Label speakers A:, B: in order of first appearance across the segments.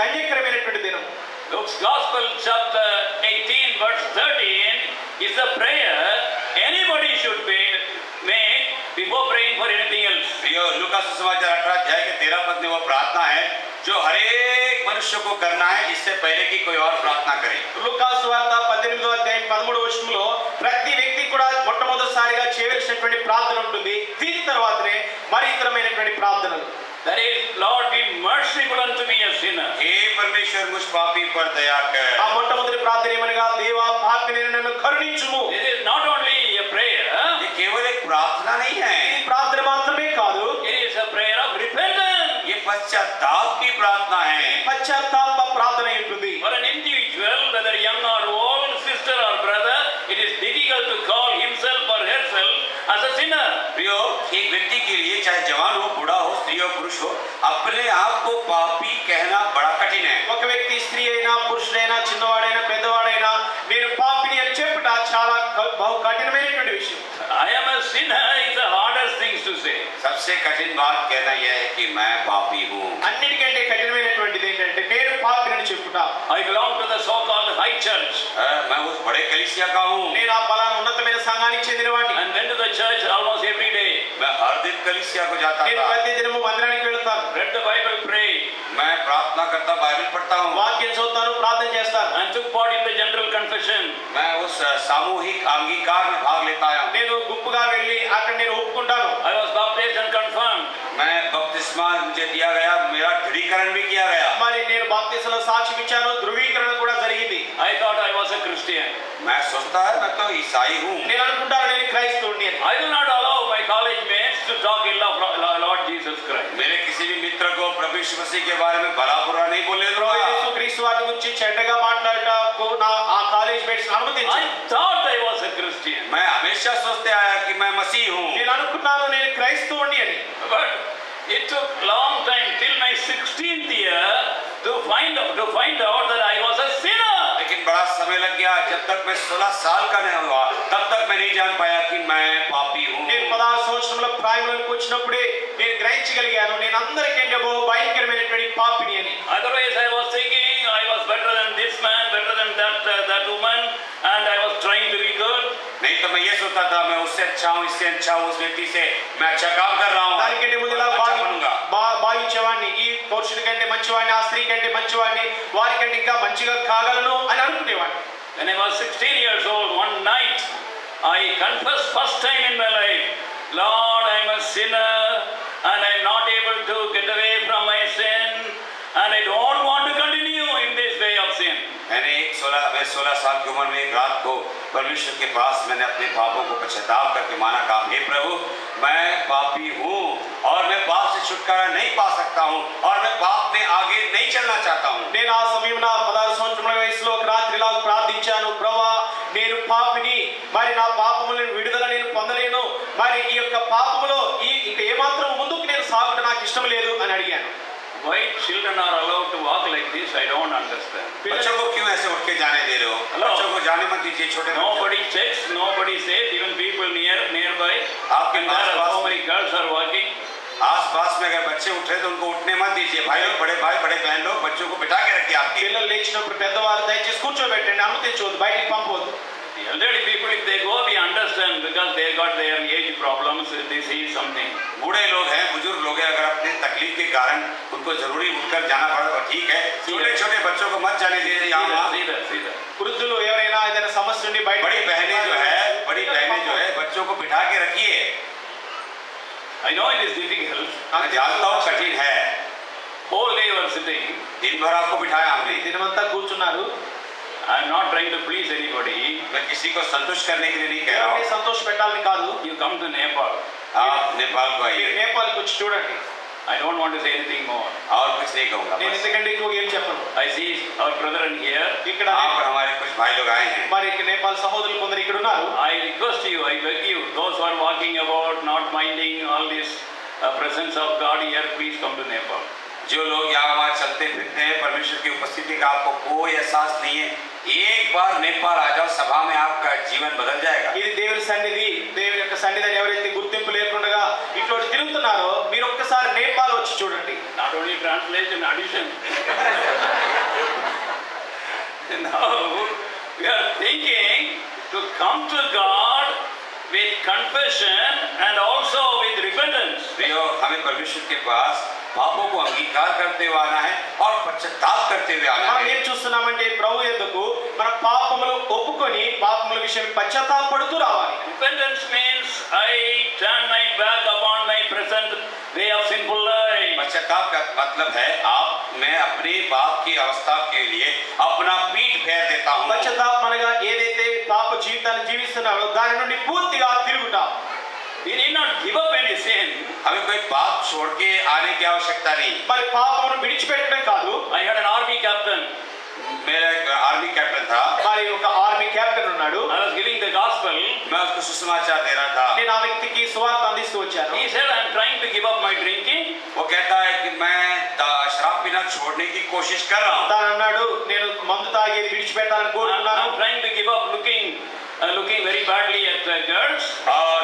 A: ధన్యకరమైనటువంటి దినం.
B: Luke's Gospel chapter 18 verse 13 is a prayer anybody should make before praying for anything else.
C: प्रियो लूका सुसमाचार 18 अध्याय के 13 पद में वो प्रार्थना है जो हर एक मनुष्य को करना है इससे पहले कि कोई और प्रार्थना करे.
A: లూకా సువార్త 18వ అధ్యాయం 13వ వచనంలో ప్రతి వ్యక్తి కూడా మొట్టమొదటిసారిగా చేయవలసినటువంటి ప్రార్థన ఉంటుంది. దీని తర్వాతనే మరి ఇతరమైనటువంటి ప్రార్థనలు.
B: That is, Lord, be merciful unto me, a sinner.
C: हे परमेश्वर मुझ पापी पर दया कर.
A: ఆ మొట్టమొదటి ప్రార్థన ఏమనగా దేవా పాపిని నన్ను కరుణించుము.
B: This is not only a prayer.
C: ये केवल एक प्रार्थना नहीं है.
A: ఇది ప్రార్థన మాత్రమే కాదు.
B: It is a prayer of repentance.
C: ये पश्चाताप की प्रार्थना है.
A: పశ్చాత్తాప ప్రార్థన ఉంటుంది.
B: For an individual, whether young or old, sister or brother, it is difficult to call himself or herself as a sinner.
C: प्रियो एक व्यक्ति के लिए चाहे जवान हो बूढ़ा हो स्त्री हो पुरुष हो अपने आप को पापी कहना बड़ा कठिन है.
A: ఒక వ్యక్తి స్త్రీ అయినా పురుషుడైనా చిన్నవాడైనా పెద్దవాడైనా నేను పాపిని అని చెప్పుట చాలా బహు కఠినమైనటువంటి విషయం.
B: I am a sinner is the hardest things to say.
C: सबसे कठिन बात कहना यह है कि मैं पापी हूँ.
A: అన్నిటికంటే కఠినమైనటువంటిది ఏంటంటే నేను పాపిని అని చెప్పుట.
B: I belong to the so-called high church.
C: मैं उस बड़े कलीसिया का हूँ.
A: నేను ఆ పలానా ఉన్నతమైన సంఘానికి చెందినవాడిని.
B: And went to the church almost every day.
C: मैं हर दिन कलीसिया को जाता
A: నేను
C: था.
A: ప్రతి దినము మందిరానికి వెళ్తాను.
B: Read the Bible, pray.
C: मैं प्रार्थना करता बाइबल पढ़ता हूँ.
A: వాక్యం చదువుతాను, ప్రార్థన చేస్తాను.
B: And took part in the general confession.
C: मैं उस सामूहिक अंगीकार में भाग लेता हूँ.
A: నేను గుంపుగా వెళ్ళి అక్కడ నేను ఒప్పుకుంటాను.
B: I was baptized and confirmed.
C: मैं बपतिस्मा मुझे दिया गया मेरा दृढ़ीकरण भी किया गया.
A: మరి నేను బాప్తిస్మలో సాక్ష్యం ఇచ్చాను, ధృవీకరణ కూడా జరిగింది.
B: I thought I was a Christian.
C: मैं सोचता है मैं तो ईसाई हूँ.
A: నేను అనుకుంటాను నేను క్రైస్తవుడిని అని.
B: I will not allow my college mates to talk ill of Lord Jesus Christ.
C: मेरे किसी भी मित्र को प्रभु यीशु मसीह के बारे में भला बुरा नहीं बोले
A: యేసుక్రీస్తు వారి గురించి చెడ్డగా మాట్లాడటకు నా ఆ కాలేజ్ మేట్స్ అనుమతించు.
B: I thought I was a Christian.
C: मैं हमेशा सोचते आया कि मैं मसीह हूँ.
A: నేను అనుకున్నాను నేను క్రైస్తవుడిని అని.
B: But it took long time till my 16th year to find out that I was a sinner.
C: लेकिन बड़ा समय लग गया जब तक मैं 16 साल का नहीं हुआ तब तक मैं नहीं जान पाया कि मैं पापी हूँ.
A: నేను 16 సంవత్సరముల ప్రాయంలోకి వచ్చినప్పుడే నేను గ్రహించగలిగాను నేను అందరికంటే బహు భయంకరమైనటువంటి పాపిని అని.
B: Otherwise I was thinking I was better than this man, better than that woman, and I was trying to be good.
C: नहीं तो मैं ये सोचता था मैं उससे अच्छा हूँ इससे अच्छा हूँ उस व्यक्ति से मैं अच्छा काम कर रहा हूँ.
A: దానికంటే ముందు ఇలా
C: अच्छा बनूंगा.
A: భావించేవాడిని ఈ పురుషుడి కంటే మంచివాడిని ఆ స్త్రీ కంటే మంచివాడిని వారికంటే ఇంకా మంచిగా కాగలను అని అనుకునేవాడిని.
B: When I was 16 years old, one night I confessed first time in my life, Lord, I am a sinner and I am not able to get away from my sin and I don't want to continue in this way of sin.
C: मैंने 16 साल की उम्र में एक रात को परमेश्वर के पास मैंने अपने पापों को पश्चाताप करके माना कहा हे प्रभु मैं पापी हूँ और मैं पाप से छुटकारा नहीं पा सकता हूँ और मैं पाप में आगे नहीं चलना चाहता हूँ.
A: నేను ఆ సమయంలో 16 సంవత్సరముల వయసులో ఒక రాత్రి ఇలా ప్రార్థించాను, ప్రభువా నేను పాపిని, మరి నా పాపములను విడుదల నేను పొందలేను, మరి ఈ యొక్క పాపములో ఇక ఏమాత్రం ముందుకు నేను సాగుట నాకు ఇష్టం లేదు అని అడిగాను.
B: Why children are allowed to walk like this, I don't understand.
C: बच्चों को क्यों ऐसे उठ के जाने दे रहे हो? बच्चों को जाने मत दीजिए छोटे.
B: Nobody checks, nobody says, even people nearby.
C: आपके
B: How many girls are walking?
C: आस-पास में अगर बच्चे उठे तो उनको उठने मत दीजिए. भाई लोग बड़े बहन लोग बच्चों को बिठा के रखिए आपके.
A: పిల్లలు లేచినప్పుడు పెద్దవారు దయచేసి కూర్చోబెట్టండి, అనుమతించవద్దు, బయటికి పంపవద్దు.
B: The elderly people, if they go, we understand because they got their age problems, they see something.
C: बूढ़े लोग हैं बुजुर्ग लोग हैं अगर अपने तकलीफ के कारण उनको जरूरी उठकर जाना पड़ा तो ठीक है. छोटे बच्चों को मत जाने दीजिए यहाँ.
B: सीधा.
A: వృద్ధులు ఎవరైనా ఏదైనా సమస్య ఉండి బయట
C: बड़ी बहनें जो है बच्चों को बिठा के रखिए.
B: I know it is difficult.
C: मैं जानता हूँ कठिन है.
B: Whole day you are sitting.
C: दिन भर आपको बिठाया हमने.
A: దినమంతా కూర్చున్నారు.
B: I am not trying to please anybody.
C: मैं किसी को संतुष्ट करने के लिए नहीं कह रहा
A: ఎవరిని
C: हूँ.
A: సంతోష పెట్టాలని కాదు.
B: You come to Nepal.
C: आप नेपाल को
A: మీరు
C: आइए.
A: నేపాల్కి వచ్చి చూడండి.
B: I don't want to say anything more.
C: और कुछ नहीं कहूँगा.
A: నేను ఎందుకంటే ఎక్కువ ఏం చెప్పను.
B: I see our brethren here.
A: ఇక్కడ
C: यहाँ पर हमारे कुछ भाई लोग आए हैं.
A: మరి నేపాల్ సహోదరులు కొందరు ఇక్కడ ఉన్నారు.
B: I request you, I beg you, those who are walking about, not minding all this presence of God here, please come to Nepal.
C: जो लोग यहाँ वहाँ चलते फिरते हैं परमेश्वर की उपस्थिति का आपको कोई एहसास नहीं है एक बार नेपाल आ जाओ सभा में आपका जीवन बदल जाएगा.
A: ఇది దేవుని సన్నిధి, దేవుని యొక్క సన్నిధిని ఎవరైతే గుర్తింపు లేకుండా ఇటు తిరుగుతున్నారో మీరు ఒక్కసారి నేపాల్ వచ్చి చూడండి.
B: Not only translation, addition. confession and also with repentance.
C: प्रियो, हमें परमेश्वर के पास पापों को अंगीकार करते हुए आना है और पश्चाताप करते हुए आना
A: మనం
C: है।
A: ఏం చూస్తున్నామంటే ప్రభు యొద్దకు మన పాపములు ఒప్పుకొని పాపముల విషయం పశ్చాత్తాపపడుతూ రావాలి.
B: Repentance means I turn my back upon my present way of sinful life.
C: पश्चाताप का मतलब है मैं अपने पाप की अवस्था के लिए अपना पीठ फेर देता हूँ।
A: పశ్చాత్తాపం అనగా ఏదైతే పాప జీవితాన్ని జీవిస్తున్నాడో దాని నుండి పూర్తిగా తిరుగుట.
B: We need not give up any sin.
C: हमें कोई पाप छोड़ के आने की आवश्यकता नहीं।
A: మరి పాపమును విడిచిపెట్టడం కాదు.
B: I had an army captain.
C: मेरा एक आर्मी कैप्टन था।
A: మరి ఒక ఆర్మీ కెప్టెన్ ఉన్నాడు.
B: I was giving the gospel.
C: मैं उसको सुसमाचार दे रहा था।
A: నేను ఆ వ్యక్తికి సువార్త అందిస్తూ వచ్చాను.
B: He said, I am trying to give up my drinking.
C: वो कहता है कि मैं शराब पीना छोड़ने की कोशिश कर रहा हूँ।
A: తాను అన్నాడు నేను మందు తాగేది విడిచిపెట్టాలని
B: I
A: కోరుకున్నాను.
B: am trying to give up looking very badly at girls.
C: और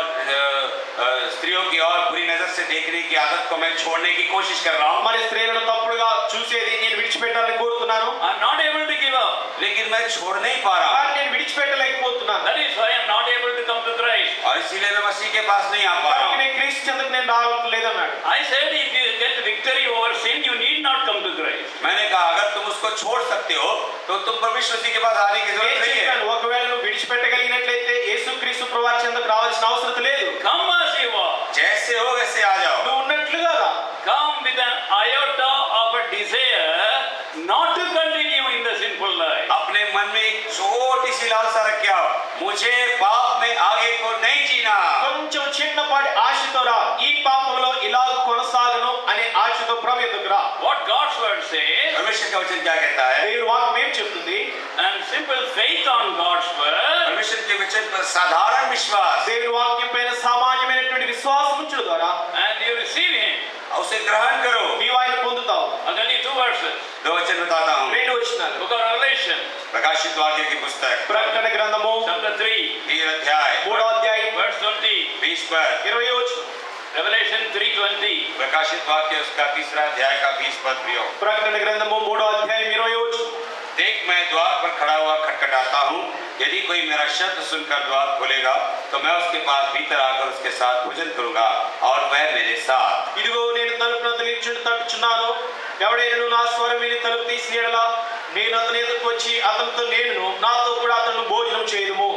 C: स्त्रियों की और बुरी नजर से देखने की आदत को मैं छोड़ने की कोशिश कर रहा हूँ।
A: మరి స్త్రీలను తప్పుడుగా చూసేది నేను విడిచిపెట్టాలని కోరుతున్నాను.
B: I am not able to give up.
C: लेकिन मैं छोड़ नहीं पा रहा हूँ।
A: కానీ నేను విడిచిపెట్టలేకపోతున్నాను.
B: That is why I am not able to come to Christ.
C: और इसीलिए मैं मसीह के पास नहीं आ पा रहा हूँ।
A: నేను క్రీస్తు చెంతకు నేను రావట్లేదన్నాడు.
B: I said, if you get victory over sin, you need not come to Christ.
C: मैंने कहा अगर तुम उसको छोड़ सकते हो तो तुम परमेश्वर मसीह के पास आने की
A: నేను
C: जरूरत नहीं है।
A: చెప్పాను ఒకవేళ నువ్వు విడిచిపెట్టగలిగినట్లయితే యేసుక్రీస్తు ప్రభువారి చెంతకు రావాల్సిన అవసరం లేదు.
B: Come as you are.
C: जैसे हो वैसे आ जाओ।
A: నువ్వు ఉన్నట్లుగా రా.
B: Come with an iota of a desire not to continue in the sinful life.
C: अपने मन में एक छोटी सी लालसा रख के आओ, मुझे पाप में आगे को नहीं जीना।
A: కొంచెం చిన్నపాటి ఆశతో రా. ఈ పాపంలో ఇలా కొనసాగను అనే ఆశతో ప్రభు యొద్దకు రా.
B: What God's word says,
C: परमेश्वर का वचन क्या कहता है?
A: దేవుని వాక్యం ఏం చెప్తుంది?
B: and simple faith on God's word,
C: परमेश्वर के वचन पर साधारण विश्वास,
A: దేవుని వాక్యం పైన సామాన్యమైనటువంటి విశ్వాసం ఉంచడం ద్వారా
B: and you receive Him.
C: उसे ग्रहण करो।
A: నీవు ఆయన పొందుతావు.
B: I'll tell you two verses.
C: दो वचन बताता हूँ।
A: రెండు వచనాలు.
B: Book of Revelation,
C: प्रकाशित वाक्य की पुस्तक
A: ప్రకటన గ్రంథము
B: chapter 3,
C: 3 अध्याय
A: 3వ అధ్యాయం
B: verse 20.
C: 20 पर।
A: 20వ వచనం.
B: Revelation 3:20.
C: प्रकाशित वाक्य उसका 3रा अध्याय का 20 पद भी हो।
A: ప్రకటన గ్రంథము 3వ అధ్యాయం 20వ వచనం.
C: देख मैं द्वार पर खड़ा हुआ खटखटाता हूँ, यदि कोई मेरा शब्द सुनकर द्वार खोलेगा तो मैं उसके पास भीतर आकर उसके साथ भोजन करूंगा और वह मेरे साथ।
A: ఇదిగో నేను తలుపు వద్ద నిల్చుండి తట్టుచున్నాను. ఎవడైనా నా స్వరం విని తలుపు తీసిన యెడల నేను అతని ఎదుటకు వచ్చి అతనితో నేను నాతో కూడా అతను భోజనం చేయుదుము.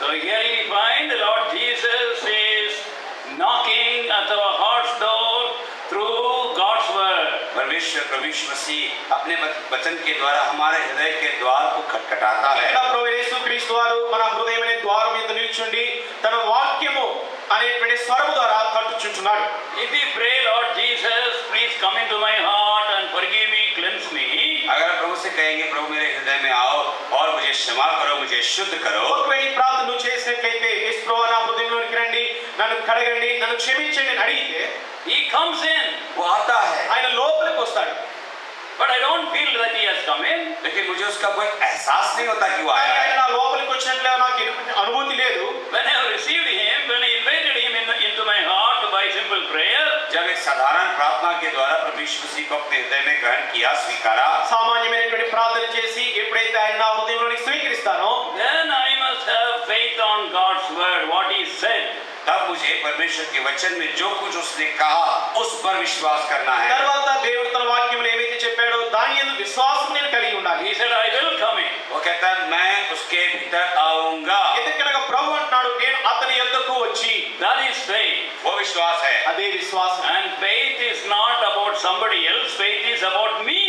B: So here we find the Lord Jesus is knocking at our heart's door through God's word.
C: परमेश्वर प्रभु यीशु मसीह अपने वचन के द्वारा हमारे हृदय के द्वार को खटखटाता है।
A: ఇక్కడ ప్రభు యేసుక్రీస్తు వారు మన హృదయం అనే ద్వారం మీద నిల్చుండి తన వాక్యము అనేటువంటి స్వరము ద్వారా తట్టుచుంటున్నాడు.
B: If we pray, Lord Jesus, please come into my heart and forgive me, cleanse me.
C: अगर प्रभु से कहेंगे प्रभु मेरे हृदय में आओ और मुझे क्षमा करो, मुझे शुद्ध करो,
A: ఒకవేళ ఈ ప్రార్థన నువ్వు చేసినట్లయితే యేసు ప్రభువా నా హృదయంలోనికి రండి, నన్ను కడగండి, నన్ను క్షమించండి అని అడిగితే
B: He comes in,
C: वो आता है।
A: ఆయన లోపలికి వస్తాడు.
B: but I don't feel that He has come in.
C: लेकिन मुझे उसका कोई एहसास नहीं होता कि वो
A: కానీ
C: आया
A: ఆయన
C: है।
A: నా లోపలికి వచ్చినట్లుగా నాకు అనుభూతి లేదు.
B: When I have received Him, when I invited Him into my heart by simple prayer,
C: जब एक साधारण प्रार्थना के द्वारा प्रभु यीशु मसीह को अपने हृदय में ग्रहण किया, स्वीकारा,
A: సామాన్యమైనటువంటి ప్రార్థన చేసి ఎప్పుడైతే ఆయన నా హృదయంలోనికి స్వీకరిస్తానో
B: then I must have faith on God's word, what He said.
C: तब मुझे परमेश्वर के वचन में जो कुछ उसने कहा उस पर विश्वास करना है।
A: తర్వాత దేవుడు తన వాక్యంలో ఏమైతే చెప్పాడో దాని యందు విశ్వాసం నేను కలిగి ఉండాలి.
B: He said, I will come in.
C: वो कहता है मैं उसके भीतर आऊंगा।
A: ఎందుకనగా ప్రభు అంటున్నాడు నేను అతని యొద్దకు వచ్చి.
B: That is faith.
C: वो विश्वास है।
A: అదే విశ్వాసం.
B: And faith is not about somebody else, faith is about me.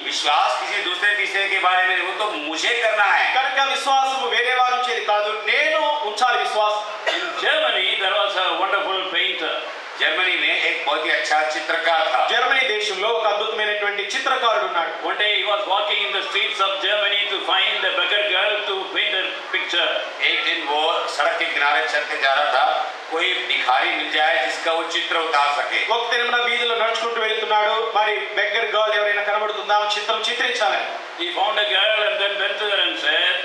C: विश्वास किसी दूसरे तीसरे के बारे में नहीं, वो तो मुझे करना है।
A: కనుక విశ్వాసము వేరే వారు ఉంచేది కాదు, నేను ఉంచాలి విశ్వాసం.
B: In Germany, there was a wonderful painter.
C: Germany में एक बहुत ही अच्छा चित्रकार था।
A: జర్మనీ దేశంలో ఒక అద్భుతమైనటువంటి చిత్రకారుడు ఉన్నాడు.
B: One day he was walking in the streets of Germany to find a beggar girl to paint a picture.
C: एक दिन वो सड़क के किनारे चलते जा रहा था, कोई भिखारी मिल जाए जिसका वो चित्र उतार सके।
A: ఒక దినమున వీధిలో నడుచుకుంటూ వెళ్తున్నాడు. మరి బెగ్గర్ గర్ల్ ఎవరైనా కనబడుతుందా చిత్రం చిత్రించాలని.
B: He found a girl and then went to her and said,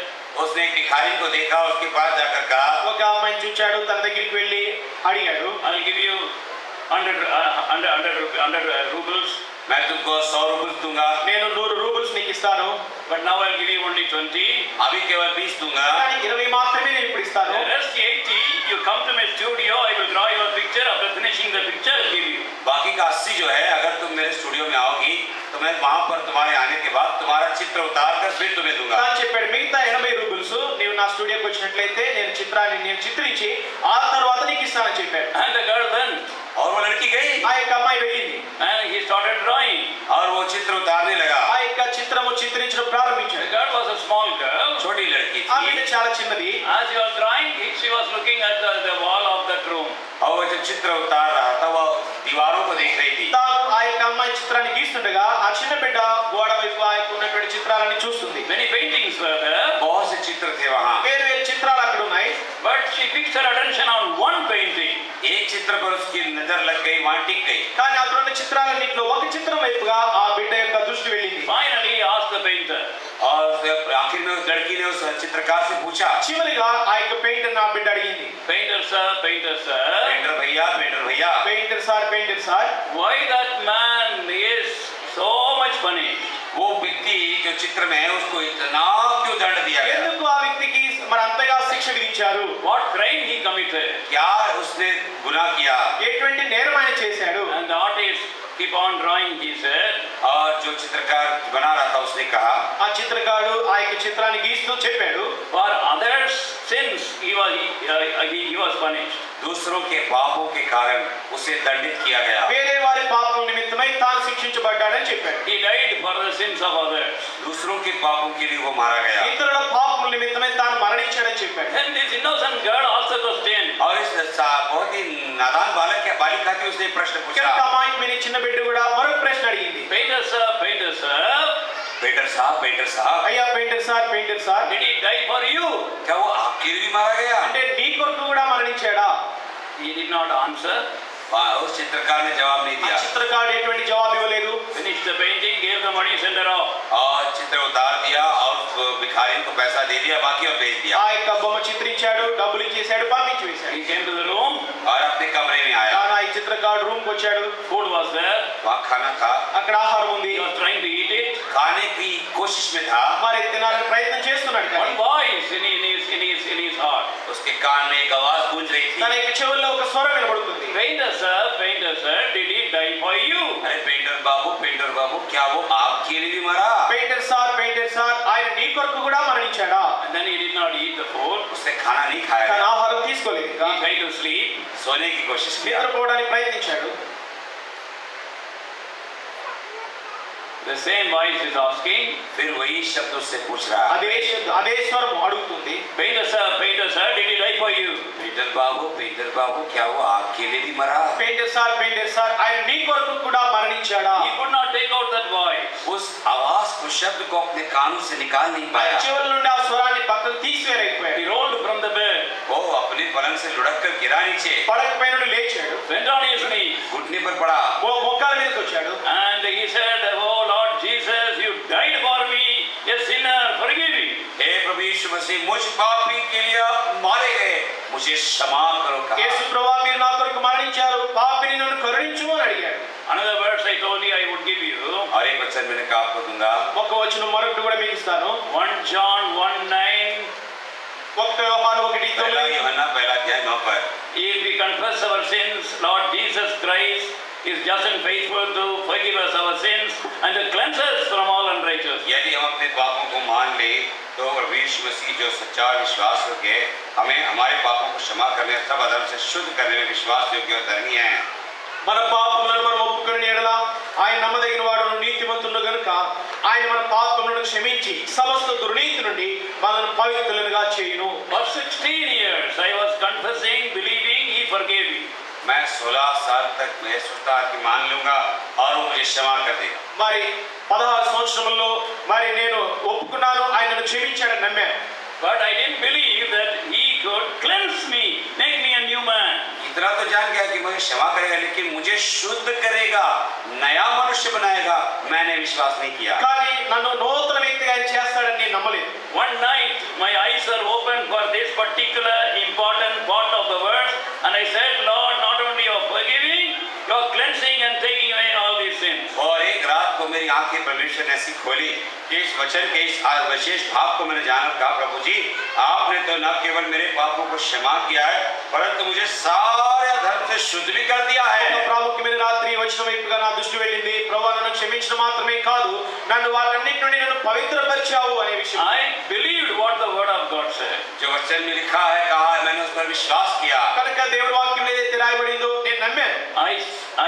C: उसने एक भिखारी को देखा, उसके पास जाकर कहा,
A: ఒక అమ్మాయిని చూచాడు, తన దగ్గరికి వెళ్ళి అడిగాడు,
B: I'll give you 100 rubles.
C: मैं तुमको 100 रूपये दूंगा।
A: నేను 100 రూపాయలు నీకు ఇస్తాను,
B: but now I'll give you only 20.
C: अभी केवल 20 दूंगा,
A: కానీ 20 మాత్రమే నేను ఇప్పుడు ఇస్తాను.
B: The rest 80, you come to my studio, I will draw your picture. After finishing the picture, I'll give you.
C: बाकी का 80 जो है, अगर तुम मेरे स्टूडियो में आओगी तो मैं वहां पर तुम्हारे आने के बाद तुम्हारा चित्र उतार कर फिर तुम्हें दूंगा.
A: తాను చెప్పాడు, మిగతా 80 రూబుల్స్ నీవు నా స్టూడియోకి వచ్చినట్లయితే నేను చిత్రాన్ని చిత్రించి ఆ తర్వాత నీకు ఇస్తానని చెప్పాడు.
B: And the girl then,
C: और वो लड़की गई
A: ఆ యొక్క అమ్మాయి వెళ్ళింది,
B: and he started drawing.
C: और वो चित्र उतारने लगा.
A: ఆ యొక్క చిత్రము చిత్రించడం
B: The
A: ప్రారంభించాడు.
B: girl was a small girl.
C: छोटी लड़की
A: ఆ బిడ్డ
C: थी
A: చాలా చిన్నది.
B: As he was drawing, she was looking at the wall of that room.
C: और वो जब चित्र उतार रहा था वो दीवारों को देख रही थी.
A: తాను ఆ యొక్క అమ్మాయి చిత్రాన్ని గీస్తుండగా ఆ చిన్న బిడ్డ గోడ వైపు ఆ యొక్క ఉన్నటువంటి చిత్రాలని చూస్తుంది.
B: Many paintings were there,
C: बहुत से चित्र थे वहाँ.
A: వేరు వేరు చిత్రాలు అక్కడ ఉన్నాయి.
B: but she fixed her attention on one painting.
C: एक चित्र पर उसकी नजर लग गई, वहाँ टिक गई.
A: కానీ అక్కడ ఉన్న చిత్రాలన్నింటిలో ఒక చిత్రం వైపుగా ఆ బిడ్డ యొక్క దృష్టి వెళ్ళింది.
B: Finally, he asked the painter,
C: और आखिर में उस लड़की ने उस चित्रकार से पूछा,
A: చివరిగా ఆ యొక్క పెయింటర్ నా బిడ్డ అడిగింది,
B: painter sir,
C: पेंटर भैया,
A: painter sir
B: why that man is so much punished?
C: वो व्यक्ति जो चित्र में है उसको इतना क्यों दंड दिया गया?
A: ఎందుకు ఆ వ్యక్తికి మరి అంతగా శిక్ష విధించారు?
B: What crime he committed?
C: क्या उसने गुनाह किया?
A: ఎటువంటి నేరం ఆయన చేశాడు?
B: And the artist keep on drawing, he said,
C: और जो चित्रकार बना रहा था उसने कहा,
A: ఆ చిత్రకారుడు ఆ యొక్క చిత్రాన్ని గీస్తూ చెప్పాడు,
B: for others' sins he was punished.
C: दूसरों के पापों के कारण उसे दंडित किया गया.
A: వేరే వారి పాపం నిమిత్తమై తాను శిక్షించబడ్డాడని చెప్పాడు.
B: He died for the sins of others.
C: दूसरों के पापों के लिए वो मारा गया.
A: ఇతరుల పాపం నిమిత్తమై తాను మరణించాడని చెప్పాడు.
B: Then this innocent girl asked the question,
C: और इस बहुत ही नादान बालिका थी, उसने प्रश्न
A: ఇక్కడ
C: पूछा,
A: అమాయకమైన చిన్న బిడ్డ కూడా మరొక ప్రశ్న అడిగింది,
B: painter sir,
C: पेंटर साहब,
A: అయ్యా painter sir
B: did he die for you?
C: क्या वो आपके लिए भी मारा गया?
A: అంటే నీ కొరకు కూడా మరణించాడా?
B: He did not answer.
C: उस चित्रकार ने जवाब नहीं
A: ఆ
C: दिया.
A: చిత్రకారుడు ఎటువంటి జవాబు ఇవ్వలేదు.
B: Finished the painting, gave the money, sent her off.
C: और चित्र उतार दिया और भिखारी को पैसा दे दिया, बाकी और भेज दिया.
A: ఆ యొక్క బొమ్మ చిత్రించాడు, డబ్బులు ఇచ్చేసాడు, పంపించి వేశాడు.
B: He came to the room,
C: और अपने कमरे में आया.
A: తాను ఆ చిత్రకారుడు రూమ్ కు వచ్చాడు.
B: food was there,
C: वहाँ खाना था,
A: అక్కడ ఆహారం ఉంది.
B: he was trying to eat it.
C: खाने की कोशिश में था.
A: మరి తినాలని ప్రయత్నం చేస్తున్నాడు.
B: One
A: కానీ
B: voice in his heart.
C: उसके कान में एक आवाज गूंज रही थी,
A: తన యొక్క చెవుల్లో ఒక స్వరం వినబడుతుంది,
B: Painter sir, did he die for you?
C: अरे पेंटर बाबू, क्या वो आपके लिए भी मरा?
A: పెయింటర్ సార్ ఆయన నీ కొరకు కూడా మరణించాడా?
B: And then he did not eat the food.
C: उसने खाना नहीं खाया,
A: తన ఆహారం తీసుకోలేదు, ఇంకా
B: He tried to sleep.
C: सोने की कोशिश किया.
A: నిద్రపోవడానికి ప్రయత్నించాడు.
B: The same voice is asking,
C: फिर वही शब्द उससे पूछ रहा है,
A: అదే స్వరం అడుగుతుంది,
B: Painter sir, did he die for you?
C: Painter Babu, क्या वो आपके लिए भी मरा?
A: పెయింటర్ సార్ ఆయన నీ కొరకు కూడా మరణించాడా?
B: He could not take out that voice.
C: उस आवाज को, शब्द को अपने कानों से निकाल नहीं
A: ఆయన
C: पाया.
A: చెవుల నుండి ఆ స్వరాన్ని పక్కకు తీసివేయలేకపోయాడు.
B: He rolled from the bed,
C: वो अपने पलंग से लुढ़क कर गिरा नीचे,
A: పడక పై నుండి లేచాడు,
B: went on his knees,
C: घुटने पर पड़ा
A: మోకాల మీదకి వచ్చాడు.
B: and he said, Oh Lord Jesus, you died for me, a sinner, forgive me.
C: हे प्रभु यीशु मसीह, मुझ पापी के लिए आप मारे गए, मुझे क्षमा करो कहा.
A: యేసు ప్రభువా మీరు నా కొరకు మరణించారు, పాపిని నన్ను కరుణించు అని అడిగాడు.
B: Another verse I told you I would give you.
C: और एक वचन मैंने कहा आपको दूंगा,
A: ఒక వచనం మరొకటి కూడా మీకు ఇస్తాను.
B: 1 John 1:9.
A: 1 యోహాను
C: 1
A: 1:9.
C: यूहन्ना 1:9 पर,
B: If we confess our sins, Lord Jesus Christ is just and faithful to forgive us our sins and to cleanse us from all unrighteousness.
C: यदि हम अपने पापों को मान ले तो प्रभु यीशु मसीह जो सच्चा विश्वास करके हमें हमारे पापों को क्षमा करने, सब अधर्म से शुद्ध करने में विश्वास योग्य और धर्मी हैं.
A: మన పాపములను మనం ఒప్పుకొని ఎడల ఆయన నమ్మదగిన వాడును నీతిమంతుడు గనుక ఆయన మన పాపములను క్షమించి సమస్త దుర్నీతి నుండి మనల్ని పవిత్రులుగా చేయును.
B: For 16 years I was confessing, believing, He forgave me.
C: मैं 16 साल तक मैं सोचता कि मान लूंगा और वो मुझे क्षमा कर देगा.
A: మరి 16 సంవత్సరముల్లో మరి నేను ఒప్పుకున్నాను, ఆయన నన్ను క్షమించాడని నమ్మాను.
B: But I didn't believe that He could cleanse me, make me a new man.
C: इतना तो जान गया कि मुझे क्षमा करेगा, लेकिन मुझे शुद्ध करेगा, नया मनुष्य बनाएगा, मैंने विश्वास नहीं किया.
A: కానీ నన్ను నూతన వ్యక్తిగా ఆయన చేస్తాడని నేను నమ్మలేదు.
B: One night my eyes were opened for this particular important part of the verse, and I said, Lord, not only you are forgiving, you are cleansing and taking away all these sins.
C: और एक रात को मेरी मेरी आंखें परमेश्वर ने ऐसी खोली कि इस वचन के इस विशेष भाव को मैंने जाना। कहा प्रभु जी, आपने तो न केवल मेरे पापों को क्षमा किया है, परंतु मुझे सारे धर्म से शुद्ध भी कर दिया है।
A: ప్రభుకి మీరు రాత్రి వచ్చిన వైపుగా నా దృష్టి వెళ్ళింది. ప్రభువా, నన్ను క్షమించడం మాత్రమే కాదు, నన్ను వాటన్నిటి నుండి నన్ను పవిత్రపరిచావు అనే విషయం.
B: I believed what the word of God said.
C: जो वचन में लिखा है, कहा है, मैंने उस पर विश्वास किया।
A: కనుక దేవుని వాక్యం ఏదైతే రాయబడిందో నేను నమ్మాను.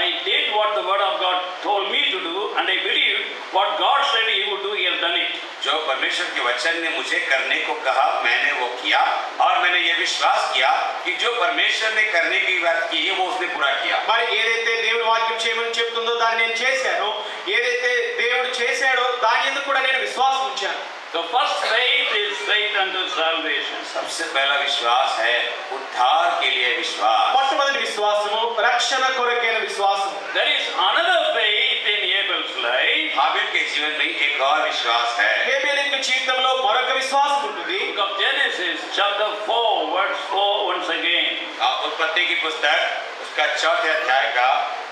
B: I did what the word of God told me to do, and I believed what God said He would do. He has done it.
C: जो परमेश्वर के वचन ने मुझे करने को कहा, मैंने वो किया, और मैंने ये विश्वास किया कि जो परमेश्वर ने करने की बात की है वो उसने पूरा किया।
A: మరి ఏదైతే దేవుని వాక్యం చేయమని చెప్తుందో దాన్ని నేను చేశాను. ఏదైతే దేవుడు చేశాడో దాని యందు కూడా నేను విశ్వాసం ఉంచాను.
B: The first faith is faith unto salvation.
C: सबसे पहला विश्वास है उद्धार के लिए विश्वास।
A: మొట్టమొదటి విశ్వాసము రక్షణ కొరకైన విశ్వాసం.
B: There is another faith in Abel's life.
C: हाबिल के जीवन में एक और विश्वास है।
A: హేబెలు యొక్క జీవితంలో మరొక విశ్వాసం ఉంటుంది.
B: Book of Genesis chapter 4 verse 4 once again.
C: उत्पत्ति की पुस्तक उसका चौथे अध्याय का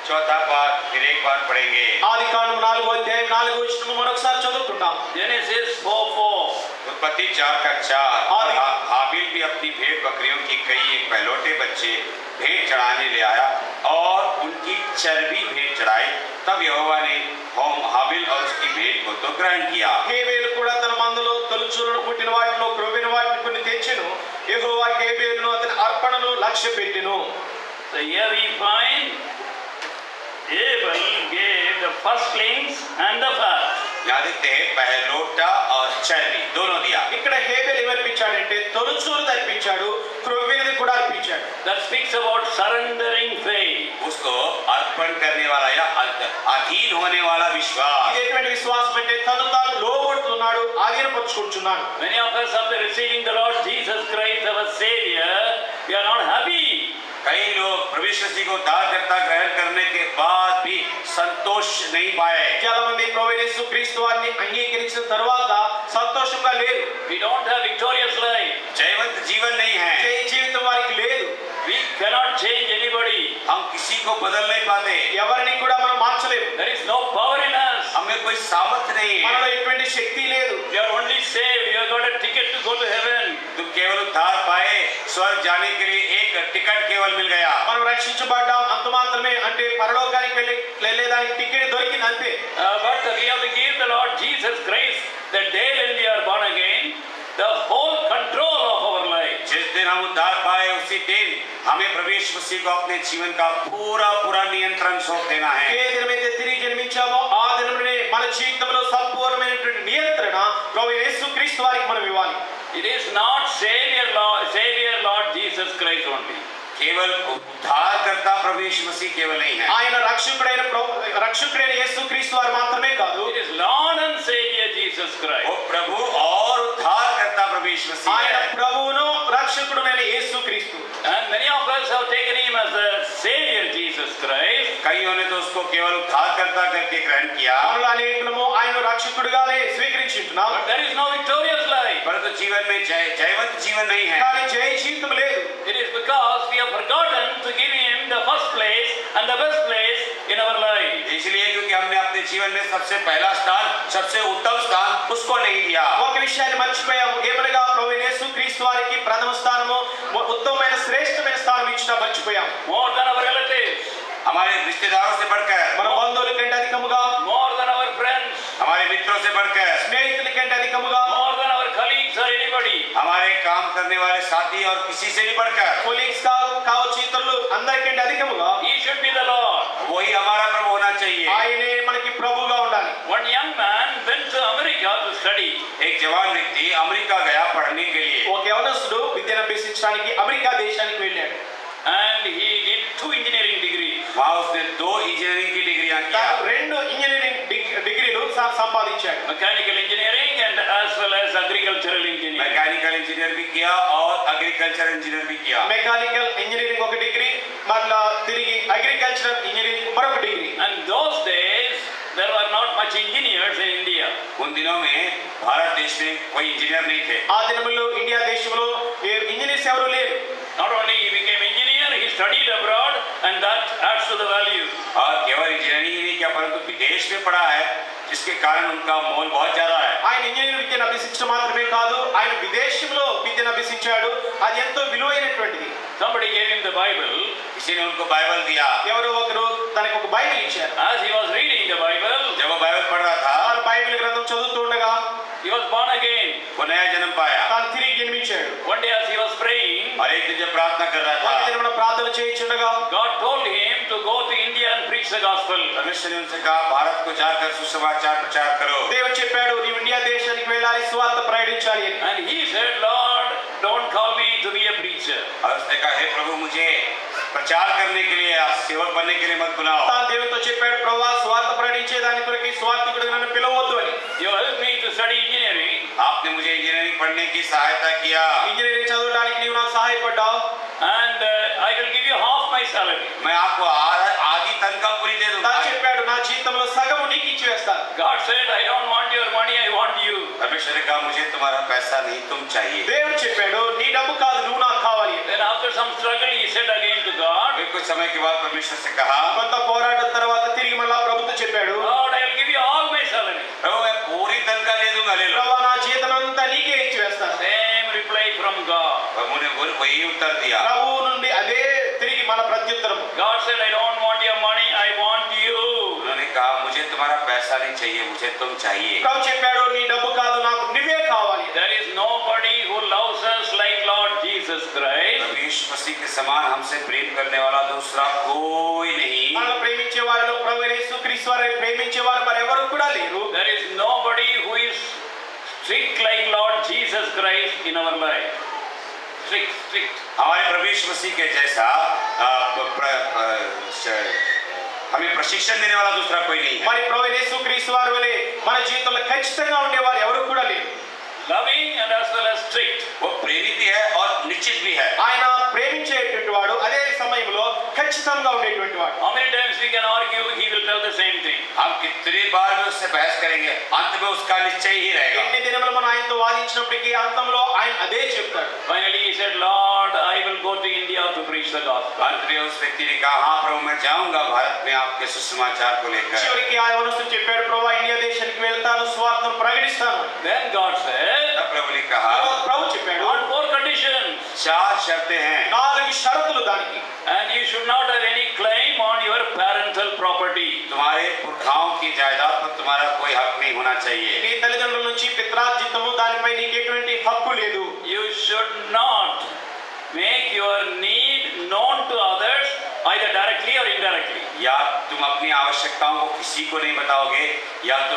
C: चौथा पाठ फिर एक बार पढ़ेंगे।
A: ఆదికాండం 4వ అధ్యాయం 4వ వచనం మరొకసారి చదువుకుంటాం.
B: Genesis 4:4.
C: उत्पत्ति 4 का 4।
A: और
C: हाबिल भी अपनी भेड़ बकरियों की कई एक पहलौठे बच्चे भेंट चढ़ाने ले आया और उनकी चर्बी भेंट चढ़ाई। तब यहोवा ने हाबिल और उसकी भेंट को तो ग्रहण किया।
A: హేబెలు కూడా తన మందలో తొలిచూలను పుట్టిన వాటిలో క్రొవ్విన వాటిని కొన్ని తెచ్చెను. యెహోవా హేబెలును అతని అర్పణను లక్ష్యపెట్టెను.
B: So here we find Abel gave the firstlings and the fat.
C: यहाँ देखते हैं पहलोटा और चर्बी दोनों दिया।
A: ఇక్కడ హేబెలు ఏమర్పించాడంటే తొలిచూలు అర్పించాడు, క్రొవ్వినది కూడా అర్పించాడు.
B: That speaks about surrendering faith.
C: उसको अर्पण करने वाला या अधीन होने वाला विश्वास।
A: ఇది ఎటువంటి విశ్వాసం అంటే తను తాను లోబడుతున్నాడు, ఆధీనపరుచుకుంటున్నాడు.
B: Many of us after receiving the Lord Jesus Christ our Savior, we are not happy.
C: कई लोग परमेश्वर जी को उद्धारकर्ता ग्रहण करने के बाद भी संतोष नहीं पाए।
A: చాలా మంది ప్రభువైన యేసుక్రీస్తు వారిని అంగీకరించిన తర్వాత సంతోషంగా లేరు.
B: We don't have victorious life.
C: जयवंत जीवन नहीं है।
A: జయ జీవితం వారికి లేదు.
B: We cannot change anybody.
C: हम किसी को बदल नहीं पाते।
A: ఎవరిని కూడా మనం మార్చలేము.
B: There is no power in us.
C: हमें कोई सामर्थ्य नहीं है।
A: మనలో ఎటువంటి శక్తి లేదు.
B: You are only saved. You have got a ticket to go to heaven.
C: तुम केवल उद्धार पाए, स्वर्ग जाने के लिए एक टिकट केवल मिल गया।
A: మనం రక్షించబడ్డాం అంత మాత్రమే, అంటే పరలోకానికి వెళ్ళేదానికి టికెట్ దొరికింది అంతే.
B: But we have to give the Lord Jesus Christ the day when we are born again the whole control of our life.
C: जिस दिन हम उद्धार पाए उसी दिन हमें प्रभु यीशु मसीह को अपने जीवन का पूरा नियंत्रण सौंप देना है।
A: ఏ దినమైతే తిరిగి జన్మించామో ఆ దినమే మన జీవితంలో సంపూర్ణమైనటువంటి నియంత్రణ ప్రభు యేసుక్రీస్తు వారికి మనం ఇవ్వాలి.
B: It is not Savior Lord Jesus Christ only.
C: केवल उद्धार करता प्रभु यीशु मसीह केवल नहीं है।
A: ఆయన రక్షకుడైన యేసుక్రీస్తు వారు మాత్రమే కాదు,
B: It is Lord and Savior Jesus Christ.
C: वो प्रभु और उद्धार करता प्रभु यीशु मसीह
A: ఆయన
C: है।
A: ప్రభువును రక్షకుడునైన యేసుక్రీస్తు.
B: And many of us have taken him as the Savior Jesus Christ.
C: कईयों ने तो उसको केवल उद्धार करता करके ग्रहण किया,
A: మనలో అనేకులము ఆయన రక్షకుడుగానే స్వీకరించుంటున్నాం.
B: But there is no victorious life.
C: परंतु जीवन में जयवंत जीवन नहीं है।
A: కానీ జయ జీవితం లేదు.
B: It is because we have forgotten to give him the first place and the best place in our life.
C: इसलिए क्योंकि हमने अपने जीवन में सबसे पहला स्थान, सबसे उत्तम स्थान उसको नहीं दिया।
A: ఒక విషయాన్ని మర్చిపోయాము. ఏమనగా ప్రభు యేసుక్రీస్తు వారికి ప్రథమ స్థానము, ఉత్తమమైన శ్రేష్టమైన స్థానం ఇచ్చిన మర్చిపోయాము.
B: More than our relatives.
C: हमारे रिश्तेदारों से बढ़कर,
A: మన బంధువుల కంటే అధికముగా,
B: More than our friends.
C: हमारे मित्रों से बढ़कर,
A: స్నేహితుల కంటే అధికముగా,
B: More than our colleagues or anybody.
C: हमारे काम करने वाले साथी और किसी से भी बढ़कर
A: కొలీగ్స్ కావచ్చు, ఇతరులు అందరికంటే అధికముగా
B: He should be the Lord.
C: वही हमारा प्रभु होना चाहिए।
A: ఆయనే మనకి ప్రభువుగా ఉండాలి.
B: One young man went to America to study.
C: एक जवान व्यक्ति अमेरिका गया पढ़ने के लिए।
A: ఒక యవనస్తుడు విద్యను అభ్యసించడానికి అమెరికా దేశానికి వెళ్ళాడు.
B: And he did 2 engineering degrees.
C: वहाँ उसने 2 इंजीनियरिंग की डिग्रियां किया।
A: తాను 2 ఇంజనీరింగ్ డిగ్రీలు సంపాదించాడు.
B: Mechanical engineering and as well as agricultural engineering.
C: Mechanical engineer भी किया और एग्रीकल्चर इंजीनियर भी किया।
A: మెకానికల్ ఇంజనీరింగ్ ఒక డిగ్రీ, మళ్ళా తిరిగి అగ్రికల్చరల్ ఇంజనీరింగ్ మరొక degree.
B: And those days there were not much engineers in India.
C: उन दिनों में भारत देश में कोई इंजीनियर नहीं थे।
A: ఆ దినముల్లో ఇండియా దేశంలో ఇంజనీర్స్ ఎవరు లేరు.
B: Not only he became engineer, he studied abroad, and that adds to the value.
C: और केवल इंजीनियरिंग ही नहीं किया परंतु विदेश में पढ़ा है, जिसके कारण उनका मोल बहुत ज्यादा है।
A: ఆయన ఇంజనీరింగ్ విద్యను అభ్యసించడం మాత్రమే కాదు, ఆయన విదేశంలో విద్యను అభ్యసించాడు. అది ఎంతో విలువైనటువంటిది.
B: Somebody gave him the Bible.
C: किसी ने उनको बाइबल दिया।
A: ఎవరో ఒకరు తనకు ఒక బైబిల్ ఇచ్చారు.
B: As he was reading the Bible,
C: जब वो बाइबल पढ़ रहा था,
A: తాను బైబిల్ గ్రంథం చదువుతూ ఉండగా
B: he was born again.
C: वो नया जन्म पाया।
A: తాను తిరిగి జన్మించాడు.
B: One day as he was praying,
C: और एक दिन जब प्रार्थना कर रहा
A: ఒక
C: था,
A: దినమున ప్రార్థన చేయుచుండగా
B: God told him to go to India and preach the gospel.
C: परमेश्वर ने उनसे कहा, भारत को जाकर सुसमाचार प्रचार करो।
A: దేవుడు చెప్పాడు, నీవు ఇండియా దేశానికి వెళ్ళాలి, సువార్త ప్రకటించాలి అని.
B: And he said, Lord, don't call me to be a preacher.
C: और उसने कहा, हे प्रभु, मुझे प्रचार करने के लिए, सेवक बनने के लिए मत बुलाओ।
A: తాను దేవునితో చెప్పాడు, ప్రభువా సువార్త ప్రకటించే దాని కొరకు స్వార్థకుడిగా నన్ను పిలవద్దు అని.
B: You helped me to study engineering.
C: आपने मुझे इंजीनियरिंग पढ़ने की सहायता किया,
A: ఇంజనీరింగ్ చదవడానికి నీవు నాకు సహాయపడ్డావు.
B: And I will give you half my salary.
C: मैं आपको आधी तनख्वाह पूरी दे दूंगा।
A: తాను చెప్పాడు, నా జీతంలో సగం నీకు ఇచ్చివేస్తాను.
B: God said, I don't want your money, I want you.
C: परमेश्वर ने कहा, मुझे तुम्हारा पैसा नहीं, तुम चाहिए।
A: దేవుడు చెప్పాడు, నీ డబ్బు కాదు, నువ్వు నాకు కావాలి అని.
B: Then after some struggle, he said again to God,
C: फिर कुछ समय के बाद परमेश्वर से कहा,
A: కొంత పోరాటం తర్వాత తిరిగి మళ్ళా ప్రభుతో చెప్పాడు,
B: Lord, I will give you all my salary.
C: प्रभु मैं पूरी तनख्वाह दे दूंगा, ले लो।
A: ప్రభువా నా జీతం అంతా నీకే ఇచ్చివేస్తాను.
B: Same reply from God.
C: प्रभु ने वही उत्तर दिया।
A: ప్రభువు నుండి అదే తిరిగి మన ప్రత్యుత్తరం.
B: God said, I don't want your money, I want you.
C: उन्होंने कहा, मुझे तुम्हारा पैसा नहीं चाहिए, मुझे तुम चाहिए।
A: ప్రభు చెప్పాడు, నీ డబ్బు కాదు, నాకు నువ్వే కావాలి.
B: There is nobody who loves us like Lord Jesus Christ.
C: प्रभु यीशु मसीह के समान हमसे प्रेम करने वाला दूसरा कोई नहीं।
A: మనల్ని ప్రేమించే వారిలో ప్రభు యేసుక్రీస్తు వారిని ప్రేమించే వారు మరెవరు కూడా లేరు.
B: There is nobody who is strict like Lord Jesus Christ in our life. Strict.
C: हमारे प्रभु यीशु मसीह के जैसा हमें प्रशिक्षण देने वाला दूसरा कोई नहीं है।
A: మరి ప్రభు యేసుక్రీస్తు వారి వలె మన జీవితంలో ఖచ్చితంగా ఉండేవారు ఎవరు కూడా లేరు.
B: Loving and as well as strict.
C: वो प्रेरित भी है और निश्चित भी है।
A: ఆయన ప్రేమించేటువంటి వాడు, అదే సమయంలో ఖచ్చితంగా ఉండేటువంటి వాడు.
B: How many times we can argue, he will tell the same thing.
C: हम कितनी बार भी उससे बहस करेंगे, अंत में उसका निश्चय ही रहेगा।
A: ఎన్ని దినములు మనం ఆయనతో వాదించినప్పటికీ అంతంలో ఆయన అదే చెప్తాడు.
B: Finally he said, Lord, I will go to India to preach the gospel.
C: अंत में उस व्यक्ति ने कहा, हाँ प्रभु मैं जाऊंगा भारत में आपके सुसमाचार को लेकर।
A: చివరికి ఆ యవనస్తుడు చెప్పాడు, ప్రభువా ఇండియా దేశానికి వెళ్తాను, సువార్తను ప్రకటిస్తాను.
B: Then God said,
C: तब प्रभु ने कहा,
A: ప్రభు చెప్పాడు,
B: on 4 conditions.
C: 4 शर्तें हैं
A: 4 షరతులు దానికి.
B: And you should not have any claim on your parental property.
C: तुम्हारे पुरखाओं की जायदाद पर तुम्हारा कोई हक नहीं होना चाहिए।
A: నీ తల్లిదండ్రుల నుంచి పిత్రార్జితము దానిపై నీకు ఎటువంటి హక్కు లేదు.
B: You should not make your need known to others either directly or indirectly.
C: या तुम अपनी आवश्यकताओं को किसी को नहीं बताओगे, या तो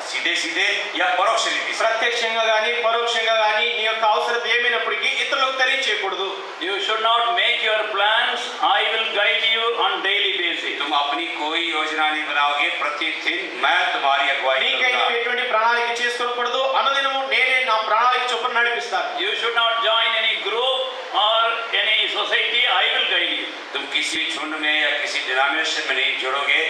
C: सीधे सीधे या परोक्ष रीति से।
A: ప్రత్యక్షంగా గాని పరోక్షంగా గాని నీ యొక్క అవసరత ఏమైనప్పటికీ ఇతరులకు తెలియచేయకూడదు.
B: You should not make your plans, I will guide you on daily basis.
C: तुम अपनी कोई योजना नहीं बनाओगे, प्रतिदिन मैं तुम्हारी अगुवाई
A: నీకై
C: करूंगा।
A: నువ్వు ఎటువంటి ప్రణాళిక చేసుకోకూడదు. అనుదినము నేనే నా ప్రణాళిక చొప్పున నడిపిస్తాను.
B: You should not join any group or any society, I will guide you.
C: तुम किसी झुंड में या किसी डिनोमिनेशन में नहीं जुड़ोगे,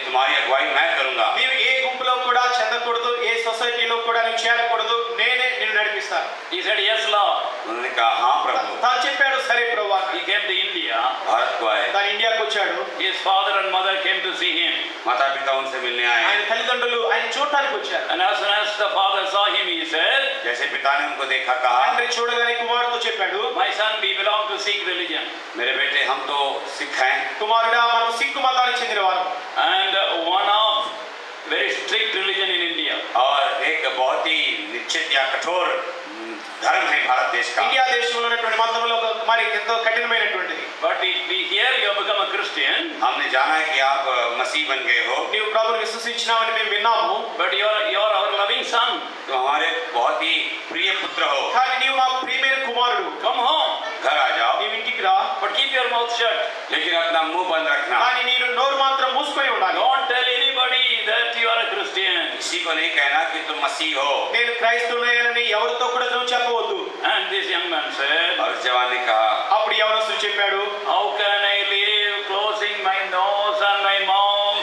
C: तुम्हारी अगुवाई मैं करूंगा।
A: నీవు ఏ గుంపులో కూడా చెందకూడదు, ఏ సొసైటీలో కూడా నువ్వు చేరకూడదు, నేనే నిన్ను నడిపిస్తాను.
B: He said, yes, Lord.
C: उन्होंने कहा, हाँ प्रभु।
A: తాను చెప్పాడు, సరే ప్రభువా.
B: He came to India.
C: Bharat को आए,
A: తాను ఇండియాకు వచ్చాడు.
B: His father and mother came to see him.
C: माता पिता उनसे मिलने आए।
A: ఆయన తల్లిదండ్రులు ఆయన చూడటానికి వచ్చారు.
B: And as soon as the father saw him, he said,
C: जैसे पिता ने उनको देखा, कहा,
A: తండ్రి చూడగానే కుమారుడితో చెప్పాడు,
B: my son, we belong to Sikh religion.
C: मेरे बेटे हम तो सिख हैं,
A: కుమారుడా మనం సిక్కు మతానికి చెందిన వారు.
B: And one of very strict religion in India.
C: और एक बहुत ही निश्चित या कठोर धर्म है भारत देश का।
A: ఇండియా దేశంలో ఉన్నటువంటి మతంలో మరి ఎంతో కఠినమైనటువంటిది.
B: But we hear you have become a Christian.
C: हमने जाना है कि आप मसीह बन गए हो,
A: నీవు ప్రభువుని విశ్వసించినావని మేము విన్నాము.
B: But you are our loving son.
C: तो हमारे बहुत ही प्रिय पुत्र हो,
A: కానీ నీవు మా ప్రియమైన కుమారుడు.
B: Come home.
C: घर आ जाओ,
A: నీవు ఇంటికి రా.
B: But keep your mouth shut.
C: लेकिन अपना मुंह बंद रखना।
A: కానీ నీవు నోరు మాత్రం మూసుకొని ఉండాలి.
B: Don't tell anybody that you are a Christian.
C: किसी को नहीं कहना कि तुम मसीह हो।
A: నేను క్రైస్తవుడనని ఎవరితో కూడా నువ్వు చెప్పవద్దు.
B: And this young man said,
C: और जवान ने कहा,
A: అప్పుడు యవనస్తుడు చెప్పాడు,
B: how can I live closing my nose and my mouth?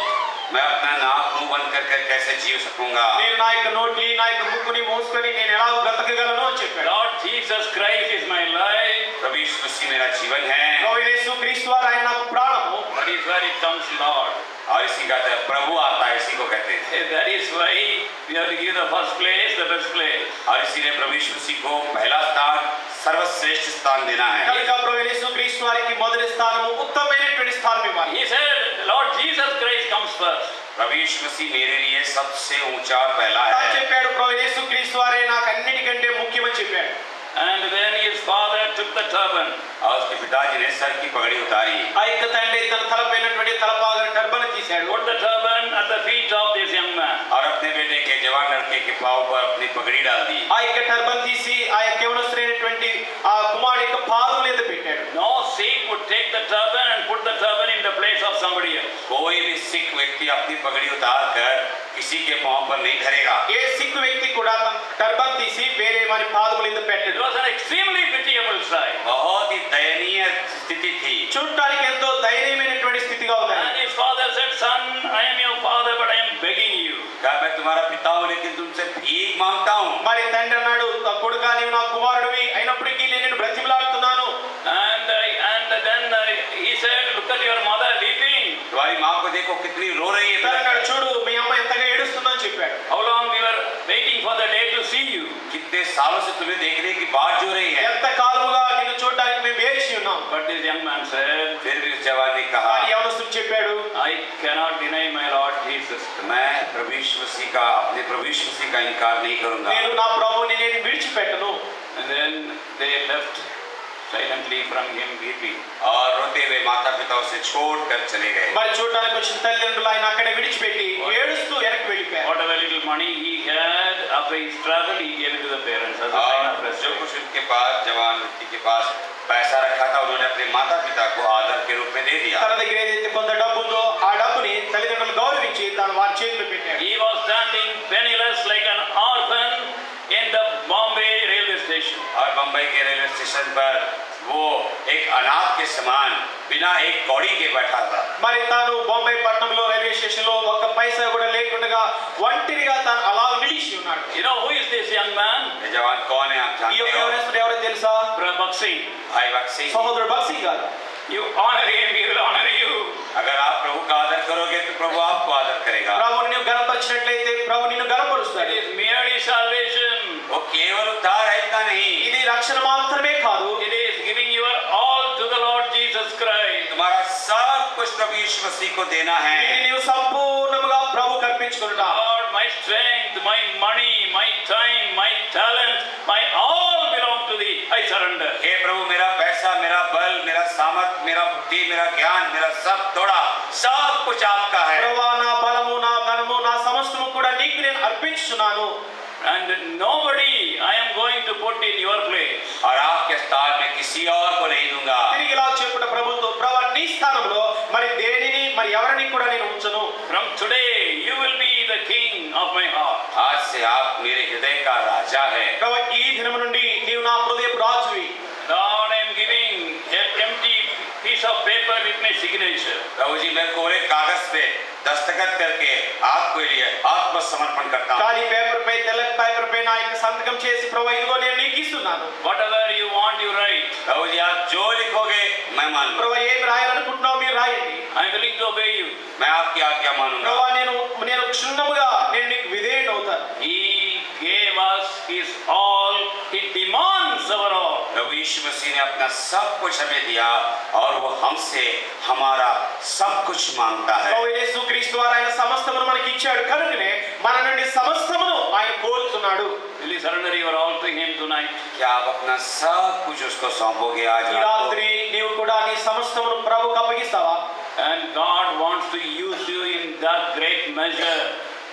C: मैं अपना नाक मुंह बंद कर कैसे जीव सकूंगा?
A: నేను నా యొక్క నోటిని నా యొక్క ముక్కుని మూసుకొని నేను ఎలా బ్రతకగలను అని చెప్పాడు.
B: Lord Jesus Christ is my life.
C: प्रभु यीशु मसीह मेरा जीवन है।
A: ప్రభు
B: comes Lord.
C: और इसी का कहते हैं प्रभु आता है, इसी को कहते हैं।
B: That is why we have to give the first place, the best place.
C: और इसीलिए प्रभु यीशु मसीह को पहला स्थान, सर्वश्रेष्ठ स्थान देना है।
A: కనుక ప్రభువైన యేసుక్రీస్తు వారికి మొదటి స్థానము, ఉత్తమమైనటువంటి స్థానం ఇవ్వాలి.
B: He said, Lord Jesus Christ comes first.
C: प्रभु यीशु मसीह मेरे लिए सबसे ऊंचा और पहला
A: తాను
C: है।
A: చెప్పాడు, ప్రభువైన యేసుక్రీస్తు వారే నాకు అన్నిటికంటే ముఖ్యమని చెప్పాడు.
B: And when his father took the turban,
C: और उसके पिताजी ने सर की पगड़ी उतारी,
A: ఆ యొక్క తండ్రి తన తలపైనటువంటి తలపాగని టర్బన్ తీశాడు.
B: put the turban at the feet of this young man.
C: और अपने बेटे के जवान लड़के के पांव पर अपनी पगड़ी डाल दी।
A: ఆ యొక్క టర్బన్ తీసి ఆ యొక్క యవనస్తుడైనటువంటి ఆ కుమారుడి యొక్క పాదముల మీద పెట్టాడు.
B: No Sikh would take the turban and put the turban in the place of somebody else.
C: कोई भी सिख व्यक्ति अपनी पगड़ी उतार कर किसी के पांव पर नहीं धरेगा।
A: ఏ సిక్కు వ్యక్తి కూడా తన టర్బన్ తీసి వేరే వారి పాదముల మీద
B: It
A: పెట్టాడు.
B: was an extremely pitiable sight.
C: बहुत ही दयनीय स्थिति थी।
A: చూడటానికి ఎంతో దయనీయమైనటువంటి స్థితిగా ఉంది.
B: And his father said, Son, I am your father, but I am begging you.
C: क्या मैं तुम्हारा पिता हूँ लेकिन तुमसे भीख मांगता हूँ।
A: మరి తండ్రి అన్నాడు, కొడుకా నీవు నా కుమారుడివి అయినప్పటికీ నేను నిన్ను బ్రతిమలాడుతున్నాను.
B: And then he said, Look at your mother weeping.
C: तुम्हारी माँ को देखो कितनी रो रही है।
A: తను అన్నాడు, చూడు మీ అమ్మ ఎంతగా ఏడుస్తుందని చెప్పాడు.
B: How long we were waiting for the day to see you.
C: कितने सालों से तुम्हें देखने की बात जो रही है।
A: ఎంత కాలముగా నిన్ను చూడడానికి మేము వేచి ఉన్నాం.
B: But this young man said,
C: फिर भी उस जवान ने कहा,
A: ఆ యవనస్తుడు చెప్పాడు,
B: I cannot deny my Lord Jesus.
C: मैं प्रभु यीशु मसीह का, अपने प्रभु यीशु मसीह का इनकार नहीं करूंगा।
A: నేను నా ప్రభువుని నేను విడిచిపెట్టను.
B: And then they left silently from him weeping.
C: और रोते हुए माता पिता उसे छोड़ कर चले गए।
A: మరి చూడడానికి వచ్చిన తల్లిదండ్రులు ఆయన అక్కడే విడిచిపెట్టి ఏడుస్తూ వెనక్కి వెళ్ళిపోయారు.
B: Whatever little money he had after his travel, he gave it to the parents as a sign of
C: और जो
B: respect.
C: कुछ उनके पास, जवान व्यक्ति के पास पैसा रखा था, उन्होंने अपने माता पिता को आदर के रूप में दे दिया।
A: తన దగ్గర ఏదైతే కొంత డబ్బు ఉందో ఆ డబ్బుని తల్లిదండ్రులు గౌరవించి తను వారి చేతిలో పెట్టాడు.
B: He was standing penniless like an orphan in the Bombay railway station.
C: और बंबई के रेलवे स्टेशन पर वो एक अनाथ के समान बिना एक कौड़ी के बैठा था।
A: మరి తాను బొంబాయి పట్టణంలో రైల్వే స్టేషన్ లో ఒక్క పైసా కూడా లేకుండా ఒంటరిగా తాను అలా నిలిచి ఉన్నాడు.
B: You know who is this young man?
C: ये जवान कौन है आप
A: ఈ
C: जानते
A: యొక్క
C: हो?
A: యవనస్తుడు ఎవరో తెలుసా?
B: Prabhat Singh.
C: भाई भक्त सिंह।
A: సహోదరుడు భక్త్ సింగ్ గారు.
B: You honor him, he will honor you.
C: अगर आप प्रभु का आदर करोगे तो प्रभु आपको आदर करेगा।
A: ప్రభువుని నువ్వు గణపరిచినట్లయితే ప్రభు నిన్ను
B: It
A: గణపరుస్తాడు.
B: is merely salvation.
C: वो केवल उद्धार है इतना नहीं,
A: ఇది రక్షణ మాత్రమే కాదు,
B: It is giving your all to the Lord Jesus Christ.
C: तुम्हारा सब कुछ प्रभु यीशु मसीह को देना
A: ఇది
C: है।
A: నీవు సంపూర్ణముగా ప్రభు కర్పించుకునుట.
B: Lord, my strength, my money, my time, my talent, my all belong to thee. I surrender.
C: हे प्रभु, मेरा पैसा, मेरा बल, मेरा सामर्थ, मेरा बुद्धि, मेरा ज्ञान, मेरा सब थोड़ा, सब कुछ आपका है।
A: ప్రభువా, నా బలము, నా ధనము, నా సమస్తము కూడా నీకు నేను అర్పించుచున్నాను.
B: And nobody I am going to put in your place.
C: और आपके स्थान में किसी और को नहीं दूंगा।
A: తిరిగి ఇలా చెప్పుట ప్రభుతో, ప్రభు నీ స్థానంలో మరి దేనిని మరి ఎవరిని కూడా నేను ఉంచను.
B: From today you will be the king of my heart.
C: आज से आप मेरे हृदय का राजा है।
A: ప్రభు ఈ దినము నుండి నీవు నా హృదయపు రాజువి.
B: Lord, I am giving an empty piece of paper with my signature.
C: प्रभु जी, मैं कोरे कागज पे दस्तखत करके आपके लिए आत्मसमर्पण करता हूँ।
A: ఖాళీ పేపర్ పై, తెల్ల పేపర్ పై నా యొక్క సంతకం చేసి ప్రభు ఇదిగో నేను నీకు ఇస్తున్నాను.
B: Whatever you want, you write.
C: प्रभु जी, आप जो लिखोगे मैं मान लूंगा।
A: ప్రభు ఏమి రాయాలనుకుంటున్నావు మీరు రాయండి.
B: I am willing to obey you.
C: मैं आपकी आज्ञा मानूंगा।
A: ప్రభు నేను క్షుణ్ణముగా నేను నీకు విధేయుడు అవుతాను.
B: He gave us his all. He demands our all.
C: प्रभु यीशु मसीह ने अपना सब कुछ हमें दिया और वो हमसे हमारा सब कुछ मांगता है।
A: ప్రభు యేసుక్రీస్తు వారు ఆయన సమస్తమును మనకి ఇచ్చాడు కనుకనే మన నుండి సమస్తమును ఆయన కోరుతున్నాడు.
B: Will you surrender your all to him tonight?
C: क्या आप अपना सब कुछ उसको सौंपोगे आज
A: ఈ
C: रात को?
A: రాత్రి నీవు కూడా నీ సమస్తమును ప్రభువుకు అప్పగిస్తావా?
B: And God wants to use you in that great measure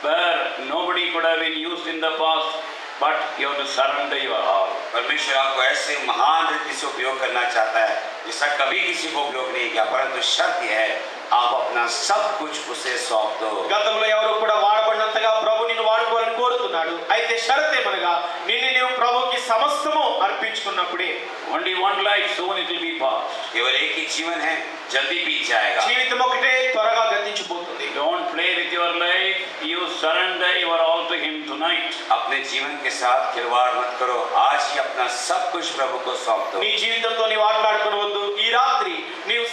B: where nobody could have been used in the past, but you have to surrender your all.
C: परमेश्वर आपको ऐसे महान रीति से उपयोग करना चाहता है जिसका कभी किसी को उपयोग नहीं किया, परंतु शर्त यह है आप अपना सब कुछ उसे सौंप दो।
A: గతంలో ఎవరు కూడా వాడబడినంతగా ప్రభు నిన్ను వాడుకోవాలని కోరుతున్నాడు. అయితే షరత్ ఏమనగా నిన్ను నీవు ప్రభువుకి సమస్తము అర్పించుకున్నప్పుడే
B: only one life, soon it will be past.
C: केवल एक ही जीवन है, जल्दी बीत जाएगा।
A: జీవితం ఒకటే త్వరగా గతించిపోతుంది.
B: Don't play with your life. You surrender your all to Him tonight.
C: अपने जीवन के साथ खिलवाड़ मत करो, आज ही अपना सब कुछ प्रभु को सौंप दो।
A: నీ జీవితంతో నీవు ఆటలాడుకోవద్దు. ఈ రాత్రి నీవు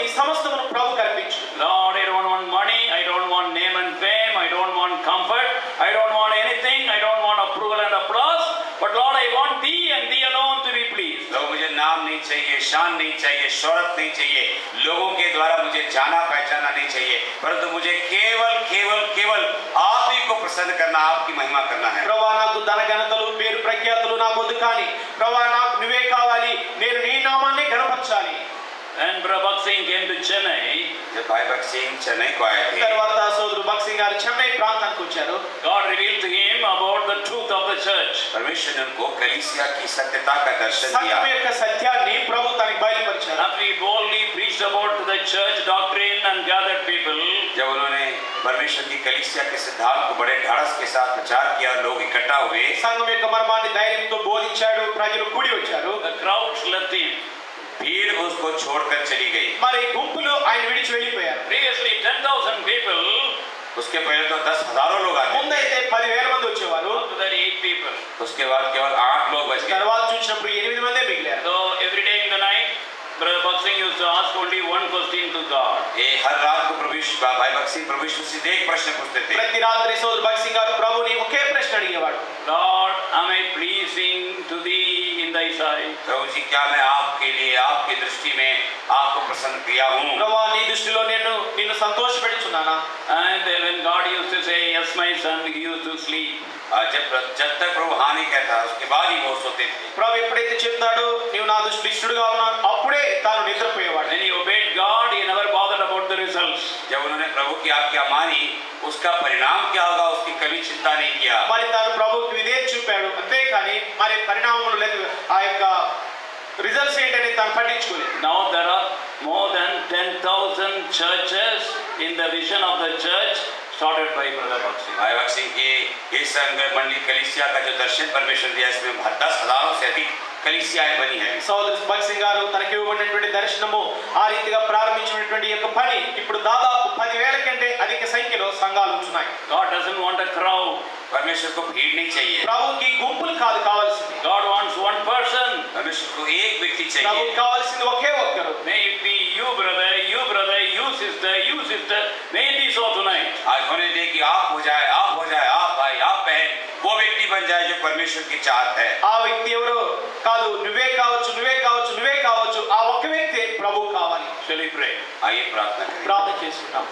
A: నీ సమస్తమును ప్రభువుకు అర్పించు.
B: Lord, I don't want money. I don't want name and fame. I don't want comfort. I don't want anything. I don't want approval and applause. But Lord, I want Thee and Thee alone to be pleased.
C: लोग मुझे नाम नहीं चाहिए, शान नहीं चाहिए, शोहरत नहीं चाहिए, लोगों के द्वारा मुझे जाना पहचाना नहीं चाहिए, परंतु मुझे केवल केवल केवल आप ही को प्रसन्न करना, आपकी महिमा करना है।
A: ప్రభువా నాకు ధన ఘనతలు పేరు ప్రఖ్యాతులు నాకు వద్దు, కానీ ప్రభువా నాకు నువ్వే కావాలి. నేను నీ నామాన్ని ఘనపరచాలి.
B: And Brother Bhakt Singh came to Chennai.
C: जब भाई भक्त सिंह चेन्नई को आए थे,
A: తర్వాత సోదరుడు భక్త్ సింగ్ గారు చెన్నై ప్రాంతానికి వచ్చారు.
B: God revealed to him about the truth of the church.
C: परमेश्वर ने उनको कलीसिया की सत्यता का दर्शन दिया।
A: సంఘం యొక్క సత్యాన్ని ప్రభు తనకి బయలుపరిచారు.
B: After he boldly preached about the church doctrine and gathered people,
C: जब उन्होंने परमेश्वर की कलीसिया के सिद्धांत को बड़े ढाढ़स के साथ प्रचार किया, लोग इकट्ठा हुए,
A: సంఘం యొక్క మర్మాన్ని ధైర్యంతో బోధించాడు, ప్రజలు కూడి వచ్చారు.
B: the crowds left him.
C: भीड़ उसको छोड़कर चली गई।
A: మరి గుంపులు ఆయన విడిచి వెళ్ళిపోయారు.
B: Previously 10,000 people,
C: उसके पहले तो 10,000 लोग आते थे,
A: ముందైతే 10,000 మంది వచ్చేవారు.
B: after that 8 people.
C: उसके बाद केवल 8 लोग बच गए।
A: తర్వాత చూసినప్పుడు 8 మందే మిగిలారు.
B: So every day in the night, Brother Bhakt Singh used to ask only one question to God.
C: ये हर रात को भाई भक्त सिंह परमेश्वर से एक प्रश्न पूछते थे।
A: ప్రతి రాత్రి సోదరు భక్త్ సింగ్ గారు ప్రభుని ఒకే ప్రశ్న అడిగేవాడు.
B: Lord, am I pleasing to Thee in Thy sight?
C: प्रभु जी, क्या मैं आपके लिए, आपकी दृष्टि में आपको प्रसन्न किया हूँ?
A: ప్రభువా నీ దృష్టిలో నేను నిన్ను సంతోషపెడుచున్నానా?
B: And when God used to say, yes my son, he used to sleep.
C: जब तक प्रभु हाँ नहीं कहता, उसके बाद ही वो सोते थे।
A: ప్రభు ఎప్పుడైతే చెప్తాడో నీవు నా దృష్టిలో ఇష్టడుగా ఉన్నావు, అప్పుడే తాను నిద్రపోయేవాడు.
B: When he obeyed God, he never bothered about the results.
C: जब उन्होंने प्रभु की आज्ञा मानी, उसका परिणाम क्या होगा उसकी कभी चिंता नहीं किया।
A: మరి తాను ప్రభువుకి విధేయత చూపాడు, అంతేకాని మరి పరిణామములు లేదు ఆ యొక్క రిజల్ట్స్ ఏంటని తాను పట్టించుకోలేదు.
B: Now there are more than 10,000 churches in the vision of the church started by Brother Bhakt Singh.
C: भाई भक्त सिंह की ये संघ मंडली कलीसिया का जो दर्शन परमेश्वर दिया, इसमें 10,000 से अधिक कलीसियाएं बनी है।
A: సోదరు భక్త్ సింగ్ గారు తనకి ఇవ్వబడినటువంటి దర్శనము ఆ రీతిగా ప్రారంభించినటువంటి యొక్క పని ఇప్పుడు దాదాపు 10,000 కంటే అధిక సంఖ్యలో సంఘాలు ఉంటున్నాయి.
B: God doesn't want a crowd.
C: परमेश्वर को भीड़ नहीं चाहिए,
A: ప్రభుకి గుంపులు కాదు కావాల్సింది.
B: God wants one person.
C: परमेश्वर को एक व्यक्ति चाहिए।
A: ప్రభుకి కావాల్సింది ఒకే ఒక్కరు.
B: May it be you brother, you brother, you sister, you sister. May it be so tonight.
C: आज होने दे कि आप हो जाए, आप हो जाए, आप भाई, आप बहन, वो व्यक्ति बन जाए जो परमेश्वर की चाहत है।
A: ఆ వ్యక్తి ఎవరో కాదు, నువ్వే కావచ్చు, నువ్వే కావచ్చు, నువ్వే కావచ్చు, ఆ ఒక్క వ్యక్తి ప్రభువు కావాలి.
B: Shall we pray?
C: आइए प्रार्थना करें।
A: ప్రార్థన చేసుకుందాం.